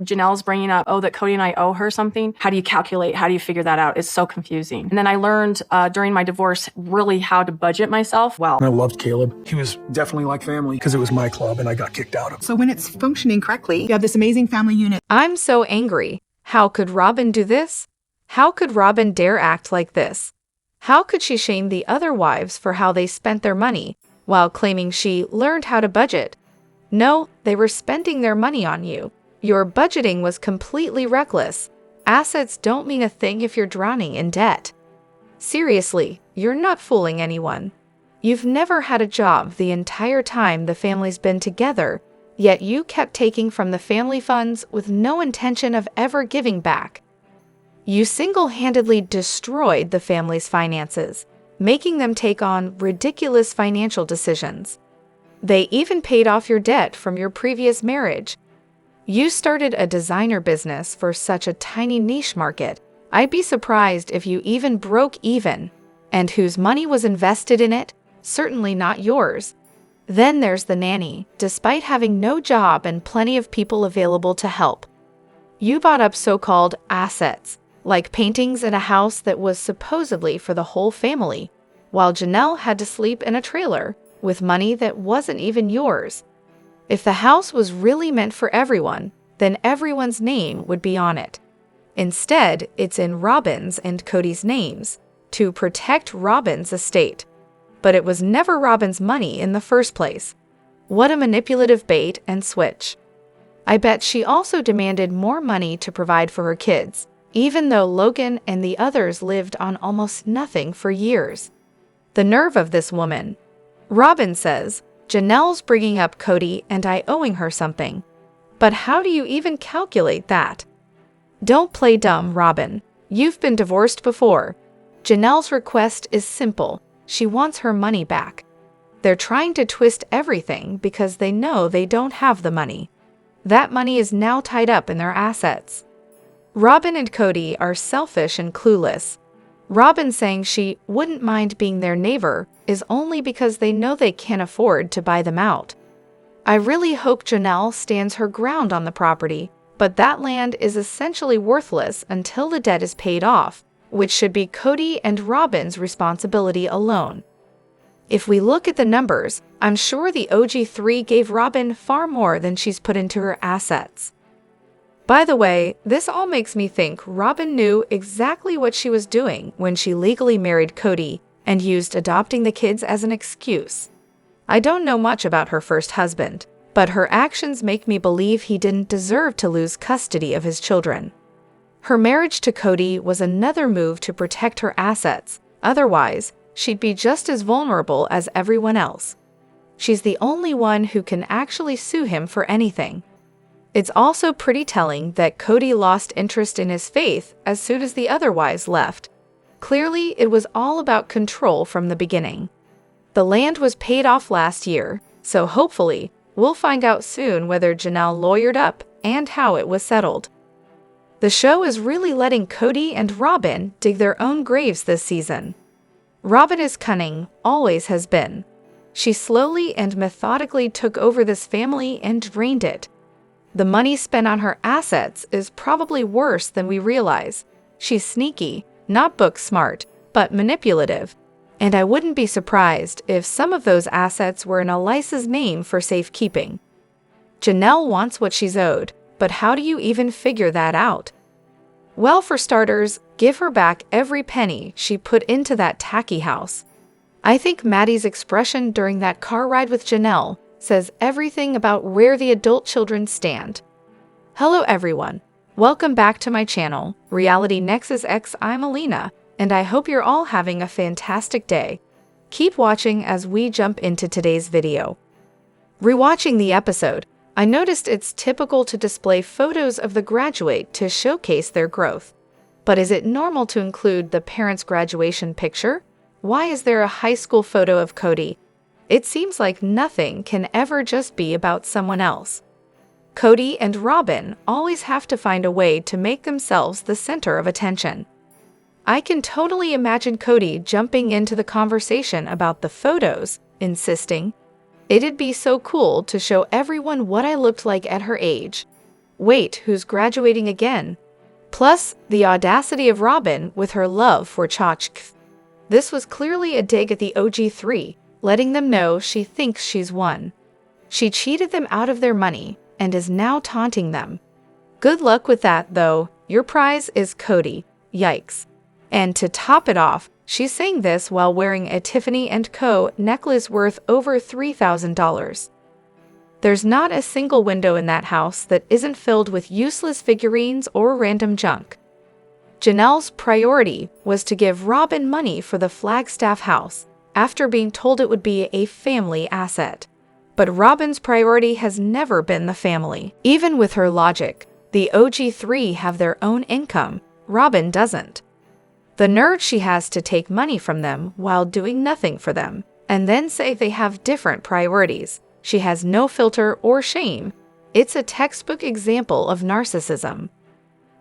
Janelle's bringing up, that Kody and I owe her something. How do you calculate? How do you figure that out? It's so confusing. And then I learned during my divorce really how to budget myself well. I loved Caleb. He was definitely like family because it was my club and I got kicked out of. So when it's functioning correctly, you have this amazing family unit. I'm so angry. How could Robyn do this? How could Robyn dare act like this? How could she shame the other wives for how they spent their money while claiming she learned how to budget? No, they were spending their money on you. Your budgeting was completely reckless. Assets don't mean a thing if you're drowning in debt. Seriously, you're not fooling anyone. You've never had a job the entire time the family's been together, yet you kept taking from the family funds with no intention of ever giving back. You single-handedly destroyed the family's finances, making them take on ridiculous financial decisions. They even paid off your debt from your previous marriage. You started a designer business for such a tiny niche market. I'd be surprised if you even broke even. And whose money was invested in it? Certainly not yours. Then there's the nanny, despite having no job and plenty of people available to help. You bought up so-called assets, like paintings in a house that was supposedly for the whole family, while Janelle had to sleep in a trailer with money that wasn't even yours. If the house was really meant for everyone, then everyone's name would be on it. Instead, it's in Robyn's and Kody's names to protect Robyn's estate. But it was never Robyn's money in the first place. What a manipulative bait and switch. I bet she also demanded more money to provide for her kids, even though Logan and the others lived on almost nothing for years. The nerve of this woman. Robyn says, Janelle's bringing up Kody and I owing her something. But how do you even calculate that? Don't play dumb, Robyn. You've been divorced before. Janelle's request is simple. She wants her money back. They're trying to twist everything because they know they don't have the money. That money is now tied up in their assets. Robyn and Kody are selfish and clueless. Robyn saying she wouldn't mind being their neighbor is only because they know they can't afford to buy them out. I really hope Janelle stands her ground on the property, but that land is essentially worthless until the debt is paid off, which should be Kody and Robyn's responsibility alone. If we look at the numbers, I'm sure the OG3 gave Robyn far more than she's put into her assets. By the way, this all makes me think Robyn knew exactly what she was doing when she legally married Kody and used adopting the kids as an excuse. I don't know much about her first husband, but her actions make me believe he didn't deserve to lose custody of his children. Her marriage to Kody was another move to protect her assets, otherwise, she'd be just as vulnerable as everyone else. She's the only one who can actually sue him for anything. It's also pretty telling that Kody lost interest in his faith as soon as the other wives left. Clearly, it was all about control from the beginning. The land was paid off last year, so hopefully, we'll find out soon whether Janelle lawyered up and how it was settled. The show is really letting Kody and Robyn dig their own graves this season. Robyn is cunning, always has been. She slowly and methodically took over this family and drained it. The money spent on her assets is probably worse than we realize. She's sneaky, not book smart, but manipulative. And I wouldn't be surprised if some of those assets were in Elisa's name for safekeeping. Janelle wants what she's owed, but how do you even figure that out? Well, for starters, give her back every penny she put into that tacky house. I think Maddie's expression during that car ride with Janelle says everything about where the adult children stand. Hello everyone. Welcome back to my channel, Reality Nexus X. I'm Elena, and I hope you're all having a fantastic day. Keep watching as we jump into today's video. Rewatching the episode, I noticed it's typical to display photos of the graduate to showcase their growth. But is it normal to include the parents' graduation picture? Why is there a high school photo of Kody? It seems like nothing can ever just be about someone else. Kody and Robyn always have to find a way to make themselves the center of attention. I can totally imagine Kody jumping into the conversation about the photos, insisting, "It'd be so cool to show everyone what I looked like at her age." Wait, who's graduating again? Plus, the audacity of Robyn with her love for Nexusx. This was clearly a dig at the OG3, letting them know she thinks she's won. She cheated them out of their money and is now taunting them. Good luck with that, though. Your prize is Kody. Yikes. And to top it off, she's saying this while wearing a Tiffany & Co. necklace worth over $3,000. There's not a single window in that house that isn't filled with useless figurines or random junk. Janelle's priority was to give Robyn money for the Flagstaff house, after being told it would be a family asset. But Robyn's priority has never been the family. Even with her logic, the OG3 have their own income, Robyn doesn't. The nerve she has to take money from them while doing nothing for them, and then say they have different priorities. She has no filter or shame. It's a textbook example of narcissism.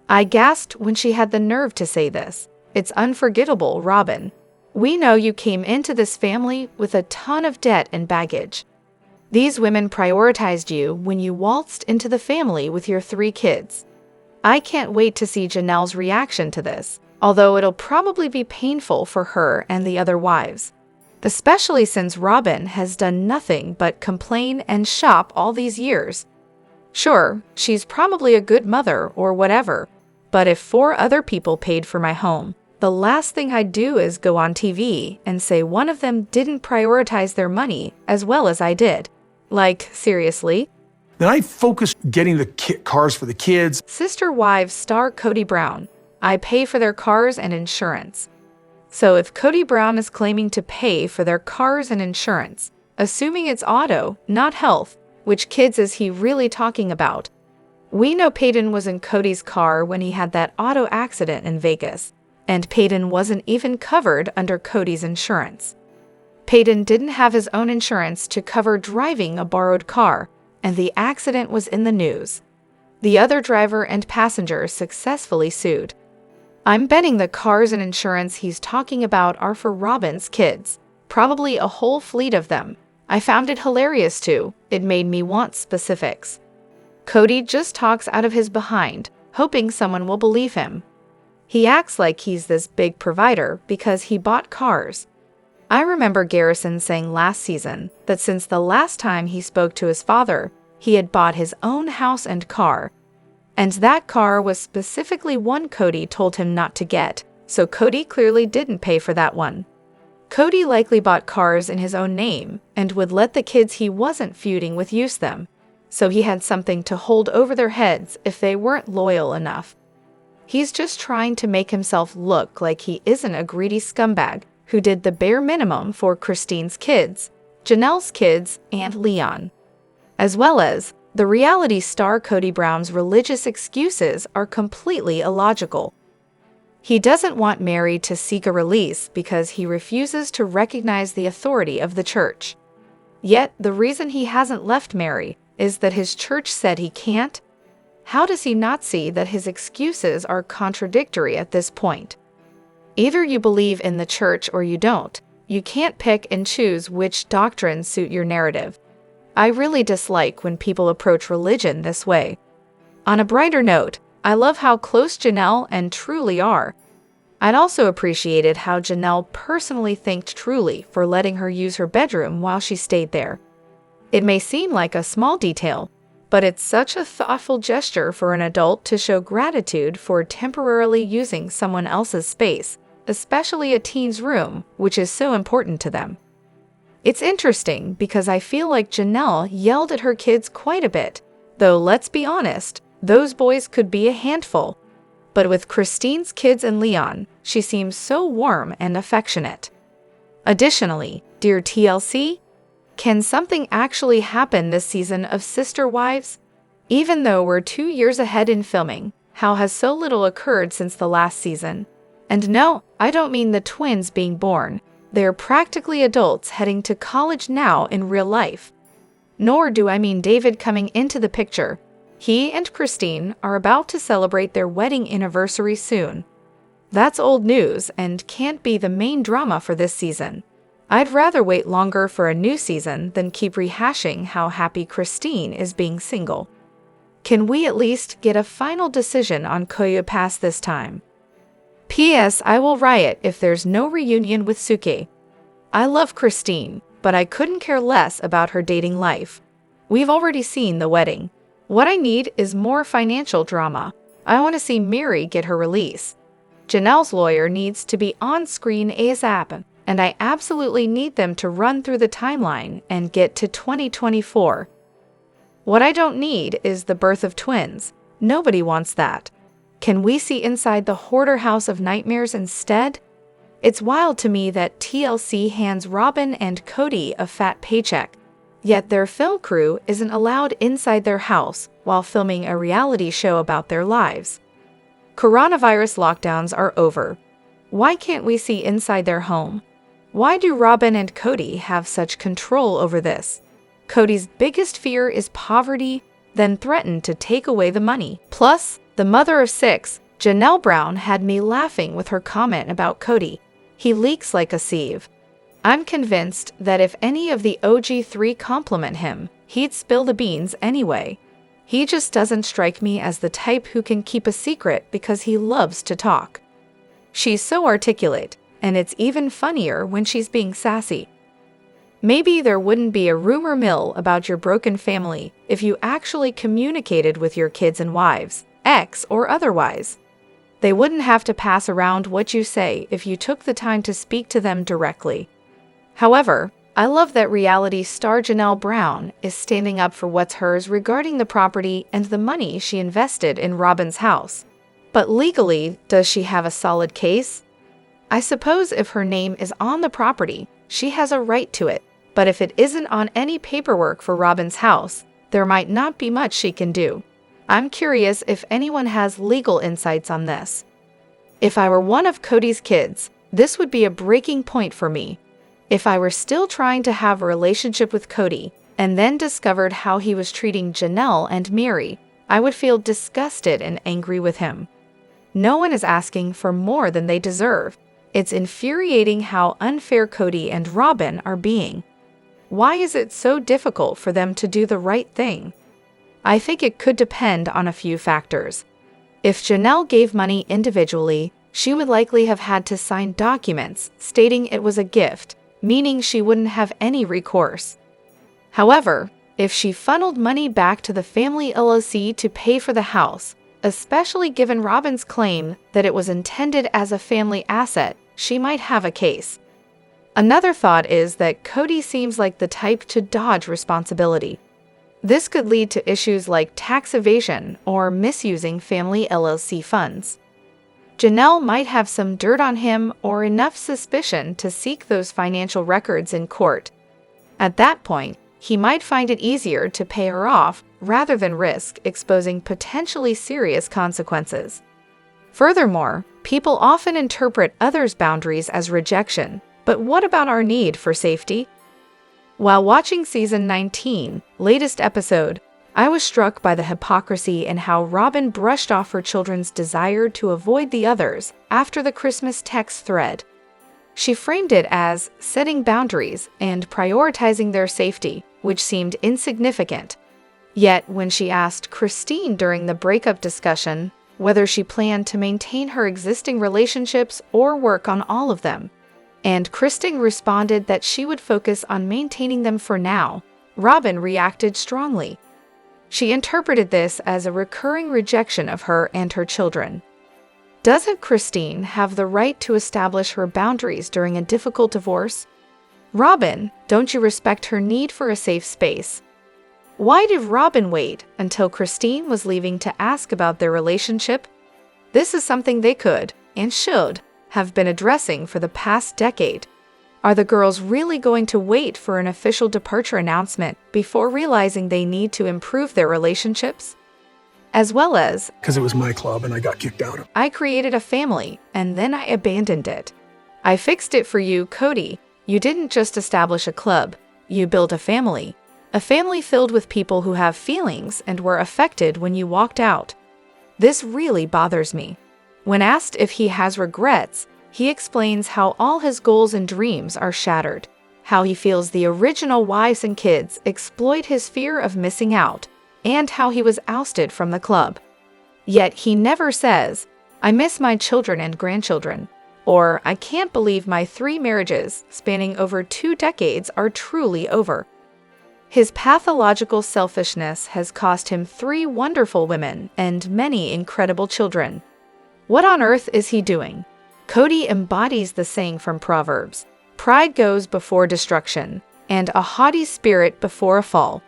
I gasped when she had the nerve to say this. It's unforgettable, Robyn. We know you came into this family with a ton of debt and baggage. These women prioritized you when you waltzed into the family with your 3 kids. I can't wait to see Janelle's reaction to this, although it'll probably be painful for her and the other wives. Especially since Robyn has done nothing but complain and shop all these years. Sure, she's probably a good mother or whatever, but if 4 other people paid for my home, the last thing I'd do is go on TV and say one of them didn't prioritize their money as well as I did. Like, seriously? Then I focused getting the cars for the kids. Sister Wives star Kody Brown. I pay for their cars and insurance. So if Kody Brown is claiming to pay for their cars and insurance, assuming it's auto, not health, which kids is he really talking about? We know Peyton was in Kody's car when he had that auto accident in Vegas, and Peyton wasn't even covered under Kody's insurance. Peyton didn't have his own insurance to cover driving a borrowed car, and the accident was in the news. The other driver and passenger successfully sued. I'm betting the cars and insurance he's talking about are for Robyn's kids, probably a whole fleet of them. I found it hilarious too. It made me want specifics. Kody just talks out of his behind, hoping someone will believe him. He acts like he's this big provider because he bought cars. I remember Garrison saying last season that since the last time he spoke to his father, he had bought his own house and car. And that car was specifically one Kody told him not to get, so Kody clearly didn't pay for that one. Kody likely bought cars in his own name and would let the kids he wasn't feuding with use them, so he had something to hold over their heads if they weren't loyal enough. He's just trying to make himself look like he isn't a greedy scumbag who did the bare minimum for Christine's kids, Janelle's kids, and Leon. As well as, the reality star Kody Brown's religious excuses are completely illogical. He doesn't want Mary to seek a release because he refuses to recognize the authority of the church. Yet, the reason he hasn't left Mary is that his church said he can't. How does he not see that his excuses are contradictory at this point? Either you believe in the church or you don't. You can't pick and choose which doctrines suit your narrative. I really dislike when people approach religion this way. On a brighter note, I love how close Janelle and Truly are. I'd also appreciated how Janelle personally thanked Truly for letting her use her bedroom while she stayed there. It may seem like a small detail, but it's such a thoughtful gesture for an adult to show gratitude for temporarily using someone else's space, especially a teen's room, which is so important to them. It's interesting because I feel like Janelle yelled at her kids quite a bit, though let's be honest, those boys could be a handful. But with Christine's kids and Leon, she seems so warm and affectionate. Additionally, dear TLC, can something actually happen this season of Sister Wives? Even though we're 2 years ahead in filming, how has so little occurred since the last season? And no, I don't mean the twins being born. They're practically adults heading to college now in real life. Nor do I mean David coming into the picture. He and Christine are about to celebrate their wedding anniversary soon. That's old news and can't be the main drama for this season. I'd rather wait longer for a new season than keep rehashing how happy Christine is being single. Can we at least get a final decision on Kody past this time? P.S. I will riot if there's no reunion with Suke. I love Christine, but I couldn't care less about her dating life. We've already seen the wedding. What I need is more financial drama. I want to see Mary get her release. Janelle's lawyer needs to be on screen ASAP, and I absolutely need them to run through the timeline and get to 2024. What I don't need is the birth of twins. Nobody wants that. Can we see inside the hoarder house of nightmares instead? It's wild to me that TLC hands Robyn and Kody a fat paycheck, yet their film crew isn't allowed inside their house while filming a reality show about their lives. Coronavirus lockdowns are over. Why can't we see inside their home? Why do Robyn and Kody have such control over this? Kody's biggest fear is poverty, then threatened to take away the money. Plus, the mother of 6, Janelle Brown, had me laughing with her comment about Kody. He leaks like a sieve. I'm convinced that if any of the OG3 compliment him, he'd spill the beans anyway. He just doesn't strike me as the type who can keep a secret because he loves to talk. She's so articulate, and it's even funnier when she's being sassy. Maybe there wouldn't be a rumor mill about your broken family if you actually communicated with your kids and wives, ex or otherwise. They wouldn't have to pass around what you say if you took the time to speak to them directly. However, I love that reality star Janelle Brown is standing up for what's hers regarding the property and the money she invested in Robyn's house. But legally, does she have a solid case? I suppose if her name is on the property, she has a right to it. But if it isn't on any paperwork for Robyn's house, there might not be much she can do. I'm curious if anyone has legal insights on this. If I were one of Kody's kids, this would be a breaking point for me. If I were still trying to have a relationship with Kody and then discovered how he was treating Janelle and Mary, I would feel disgusted and angry with him. No one is asking for more than they deserve. It's infuriating how unfair Kody and Robyn are being. Why is it so difficult for them to do the right thing? I think it could depend on a few factors. If Janelle gave money individually, she would likely have had to sign documents stating it was a gift, meaning she wouldn't have any recourse. However, if she funneled money back to the family LLC to pay for the house, especially given Robyn's claim that it was intended as a family asset, she might have a case. Another thought is that Kody seems like the type to dodge responsibility. This could lead to issues like tax evasion or misusing family LLC funds. Janelle might have some dirt on him or enough suspicion to seek those financial records in court. At that point, he might find it easier to pay her off rather than risk exposing potentially serious consequences. Furthermore, people often interpret others' boundaries as rejection, but what about our need for safety? While watching season 19, latest episode, I was struck by the hypocrisy in how Robyn brushed off her children's desire to avoid the others after the Christmas text thread. She framed it as setting boundaries and prioritizing their safety, which seemed insignificant. Yet, when she asked Christine during the breakup discussion whether she planned to maintain her existing relationships or work on all of them, and Christine responded that she would focus on maintaining them for now, Robyn reacted strongly. She interpreted this as a recurring rejection of her and her children. Doesn't Christine have the right to establish her boundaries during a difficult divorce? Robyn, don't you respect her need for a safe space? Why did Robyn wait until Christine was leaving to ask about their relationship? This is something they could, and should, have been addressing for the past decade. Are the girls really going to wait for an official departure announcement before realizing they need to improve their relationships? As well as, Because it was my club and I got kicked out of it. I created a family and then I abandoned it. I fixed it for you, Kody. You didn't just establish a club, you built a family. A family filled with people who have feelings and were affected when you walked out. This really bothers me. When asked if he has regrets, he explains how all his goals and dreams are shattered, how he feels the original wives and kids exploit his fear of missing out, and how he was ousted from the club. Yet he never says, "I miss my children and grandchildren," or "I can't believe my 3 marriages spanning over 2 decades are truly over." His pathological selfishness has cost him 3 wonderful women and many incredible children. What on earth is he doing? Kody embodies the saying from Proverbs, "Pride goes before destruction, and a haughty spirit before a fall."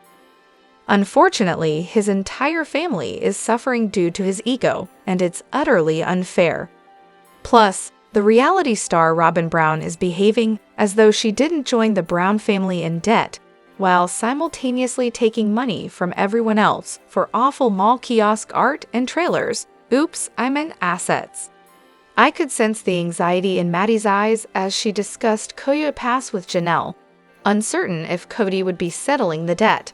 Unfortunately, his entire family is suffering due to his ego, and it's utterly unfair. Plus, the reality star Robyn Brown is behaving as though she didn't join the Brown family in debt, while simultaneously taking money from everyone else for awful mall kiosk art and trailers. Oops, I meant assets. I could sense the anxiety in Maddie's eyes as she discussed Koya Pass with Janelle, uncertain if Kody would be settling the debt.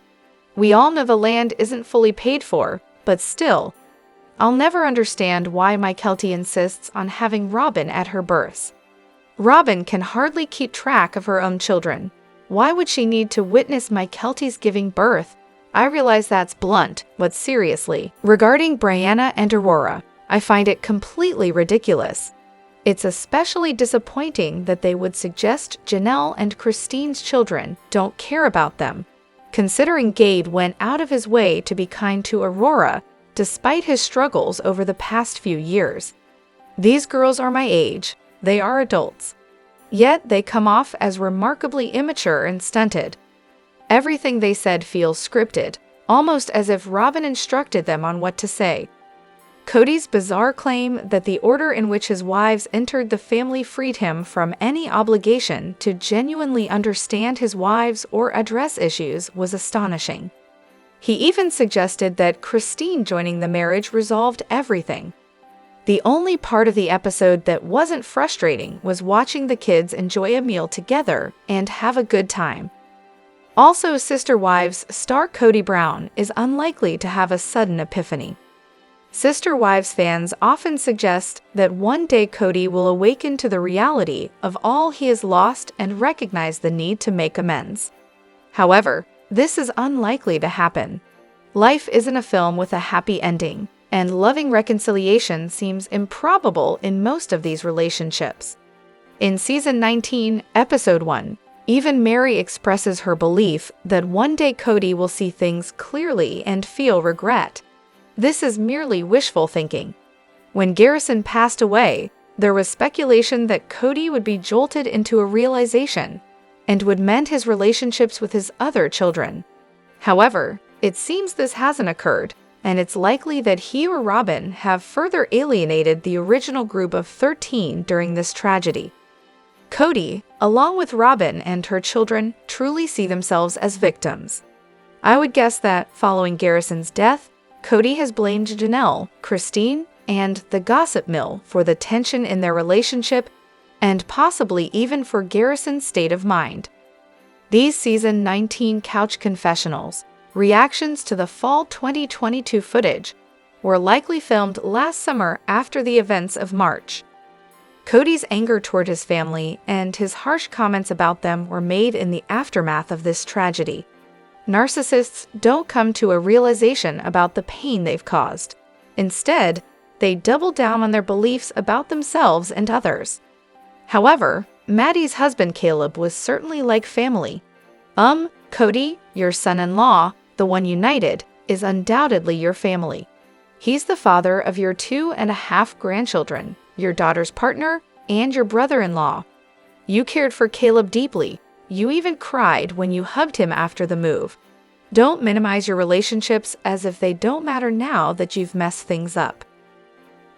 We all know the land isn't fully paid for, but still, I'll never understand why Mykelti insists on having Robyn at her births. Robyn can hardly keep track of her own children. Why would she need to witness Mykelti's giving birth? I realize that's blunt, but seriously, regarding Brianna and Aurora, I find it completely ridiculous. It's especially disappointing that they would suggest Janelle and Christine's children don't care about them, considering Gade went out of his way to be kind to Aurora despite his struggles over the past few years. These girls are my age, they are adults. Yet they come off as remarkably immature and stunted. Everything they said feels scripted, almost as if Robyn instructed them on what to say. Kody's bizarre claim that the order in which his wives entered the family freed him from any obligation to genuinely understand his wives or address issues was astonishing. He even suggested that Christine joining the marriage resolved everything. The only part of the episode that wasn't frustrating was watching the kids enjoy a meal together and have a good time. Also, Sister Wives star Kody Brown is unlikely to have a sudden epiphany. Sister Wives fans often suggest that one day Kody will awaken to the reality of all he has lost and recognize the need to make amends. However, this is unlikely to happen. Life isn't a film with a happy ending, and loving reconciliation seems improbable in most of these relationships. In Season 19, Episode 1, even Mary expresses her belief that one day Kody will see things clearly and feel regret. This is merely wishful thinking. When Garrison passed away, there was speculation that Kody would be jolted into a realization and would mend his relationships with his other children. However, it seems this hasn't occurred, and it's likely that he or Robyn have further alienated the original group of 13 during this tragedy. Kody, along with Robyn and her children, truly see themselves as victims. I would guess that, following Garrison's death, Kody has blamed Janelle, Christine, and the gossip mill for the tension in their relationship, and possibly even for Garrison's state of mind. These Season 19 Couch Confessionals, reactions to the fall 2022 footage, were likely filmed last summer after the events of March. Kody's anger toward his family and his harsh comments about them were made in the aftermath of this tragedy. Narcissists don't come to a realization about the pain they've caused. Instead, they double down on their beliefs about themselves and others. However, Maddie's husband Caleb was certainly like family. Kody, your son-in-law, the one united, is undoubtedly your family. He's the father of your 2.5 grandchildren, your daughter's partner, and your brother-in-law. You cared for Caleb deeply. You even cried when you hugged him after the move. Don't minimize your relationships as if they don't matter now that you've messed things up.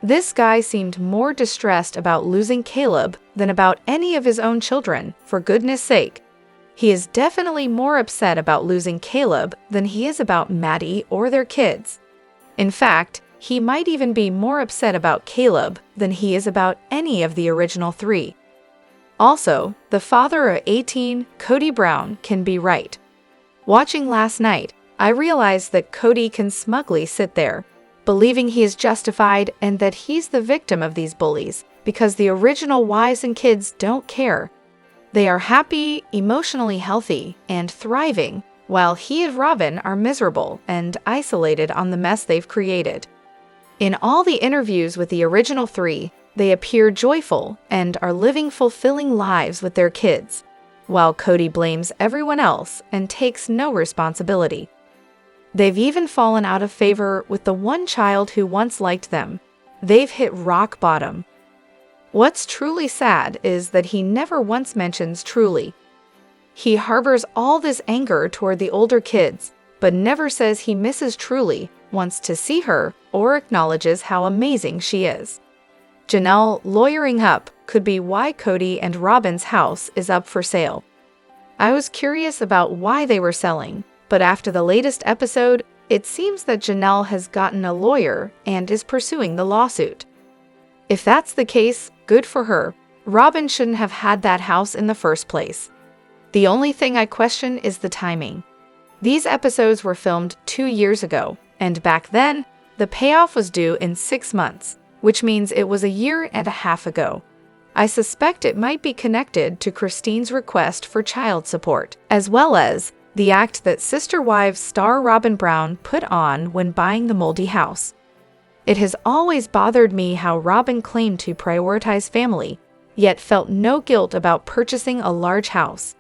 This guy seemed more distressed about losing Caleb than about any of his own children, for goodness sake. He is definitely more upset about losing Caleb than he is about Maddie or their kids. In fact, he might even be more upset about Caleb than he is about any of the original 3. Also, the father of 18, Kody Brown, can be right. Watching last night, I realized that Kody can smugly sit there, believing he is justified and that he's the victim of these bullies because the original wives and kids don't care. They are happy, emotionally healthy, and thriving, while he and Robyn are miserable and isolated on the mess they've created. In all the interviews with the original three, they appear joyful and are living fulfilling lives with their kids, while Kody blames everyone else and takes no responsibility. They've even fallen out of favor with the one child who once liked them. They've hit rock bottom. What's truly sad is that he never once mentions Truly. He harbors all this anger toward the older kids, but never says he misses Truly, wants to see her, or acknowledges how amazing she is. Janelle lawyering up could be why Kody and Robyn's house is up for sale. I was curious about why they were selling, but after the latest episode, it seems that Janelle has gotten a lawyer and is pursuing the lawsuit. If that's the case, good for her. Robyn shouldn't have had that house in the first place. The only thing I question is the timing. These episodes were filmed 2 years ago, and back then, the payoff was due in 6 months, which means it was a year and a half ago. I suspect it might be connected to Christine's request for child support, as well as the act that Sister Wives star Robyn Brown put on when buying the moldy house. It has always bothered me how Robyn claimed to prioritize family, yet felt no guilt about purchasing a large house.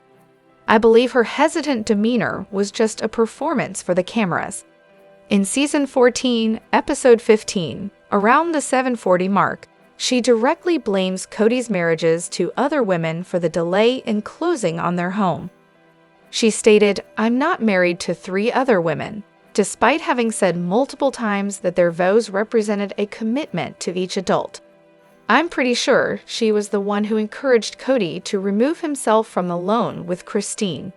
I believe her hesitant demeanor was just a performance for the cameras. In Season 14, Episode 15, around the 740 mark, she directly blames Kody's marriages to other women for the delay in closing on their home. She stated, "I'm not married to 3 other women," despite having said multiple times that their vows represented a commitment to each adult. I'm pretty sure she was the one who encouraged Kody to remove himself from the loan with Christine.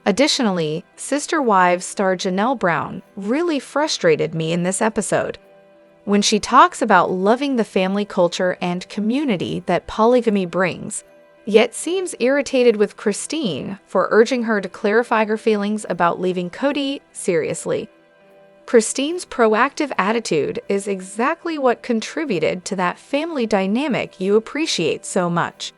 Additionally, Sister Wives star Janelle Brown really frustrated me in this episode. When she talks about loving the family culture and community that polygamy brings, yet seems irritated with Christine for urging her to clarify her feelings about leaving Kody seriously. Christine's proactive attitude is exactly what contributed to that family dynamic you appreciate so much.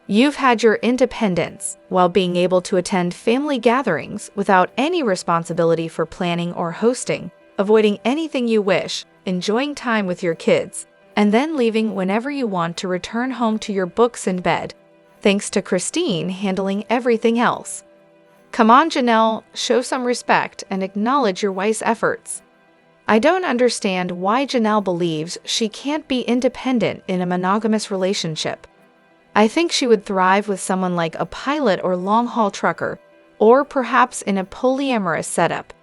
You've had your independence while being able to attend family gatherings without any responsibility for planning or hosting, avoiding anything you wish, enjoying time with your kids, and then leaving whenever you want to return home to your books and bed, thanks to Christine handling everything else. Come on, Janelle, show some respect and acknowledge your wife's efforts. I don't understand why Janelle believes she can't be independent in a monogamous relationship. I think she would thrive with someone like a pilot or long-haul trucker, or perhaps in a polyamorous setup.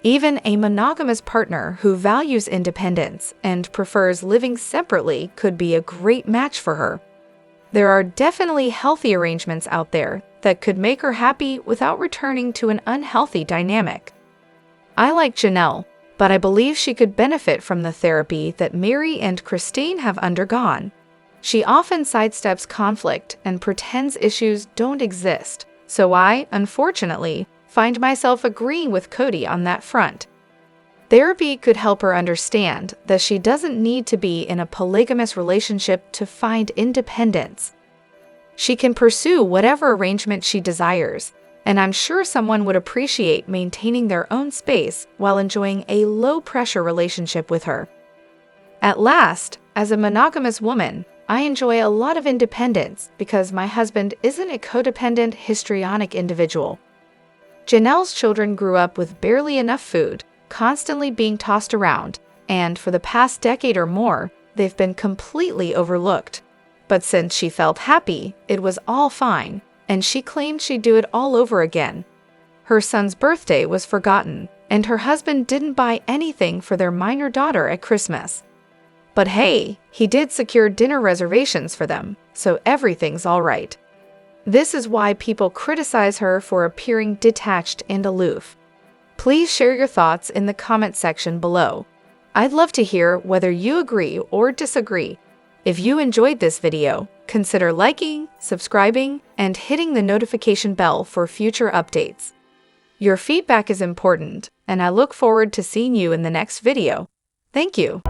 Even a monogamous partner who values independence and prefers living separately could be a great match for her. There are definitely healthy arrangements out there that could make her happy without returning to an unhealthy dynamic. I like Janelle, but I believe she could benefit from the therapy that Mary and Christine have undergone. She often sidesteps conflict and pretends issues don't exist, so I, unfortunately, find myself agreeing with Kody on that front. Therapy could help her understand that she doesn't need to be in a polygamous relationship to find independence. She can pursue whatever arrangement she desires, and I'm sure someone would appreciate maintaining their own space while enjoying a low-pressure relationship with her. At last, as a monogamous woman, I enjoy a lot of independence because my husband isn't a codependent, histrionic individual. Janelle's children grew up with barely enough food, constantly being tossed around, and for the past decade or more, they've been completely overlooked. But since she felt happy, it was all fine, and she claimed she'd do it all over again. Her son's birthday was forgotten, and her husband didn't buy anything for their minor daughter at Christmas. But hey, he did secure dinner reservations for them, so everything's all right. This is why people criticize her for appearing detached and aloof. Please share your thoughts in the comment section below. I'd love to hear whether you agree or disagree. If you enjoyed this video, consider liking, subscribing, and hitting the notification bell for future updates. Your feedback is important, and I look forward to seeing you in the next video. Thank you.